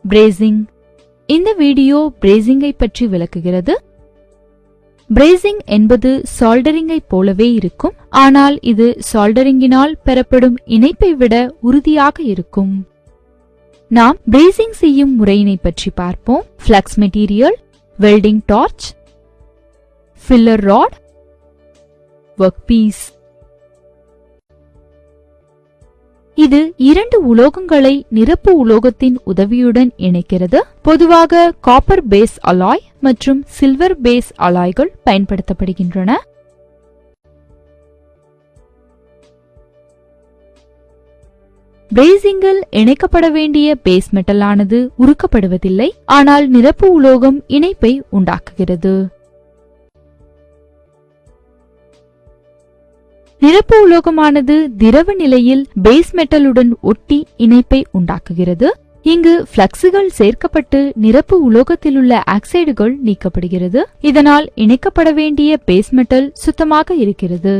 Bracing. இந்த video பிரேசிங்கை பற்றி விளக்குகிறது. பிரேசிங் என்பது சால்டரிங்கை போலவே இருக்கும், ஆனால் இது சால்டரிங்கினால் பெறப்படும் இணைப்பை விட உறுதியாக இருக்கும். நாம் பிரேசிங் செய்யும் முறையினை பற்றி பார்ப்போம். Flux material, welding torch, filler rod, work piece. இது இரண்டு உலோகங்களை நிரப்பு உலோகத்தின் உதவியுடன் இணைக்கிறது. பொதுவாக காப்பர் பேஸ் அலாய் மற்றும் சில்வர் பேஸ் அலாய்கள் பயன்படுத்தப்படுகின்றன. பிரேசிங்கில் இணைக்கப்பட வேண்டிய பேஸ் மெட்டலானது உருக்கப்படுவதில்லை, ஆனால் நிரப்பு உலோகம் இணைப்பை உண்டாக்குகிறது. நிரப்பு உலோகமானது திரவ நிலையில் பேஸ் மெட்டலுடன் ஒட்டி இணைப்பை உண்டாக்குகிறது. இங்கு பிளக்ஸுகள் சேர்க்கப்பட்டு நிரப்பு உலோகத்திலுள்ள ஆக்சைடுகள் நீக்கப்படுகிறது. இதனால் இணைக்கப்பட வேண்டிய பேஸ் மெட்டல் சுத்தமாக இருக்கிறது.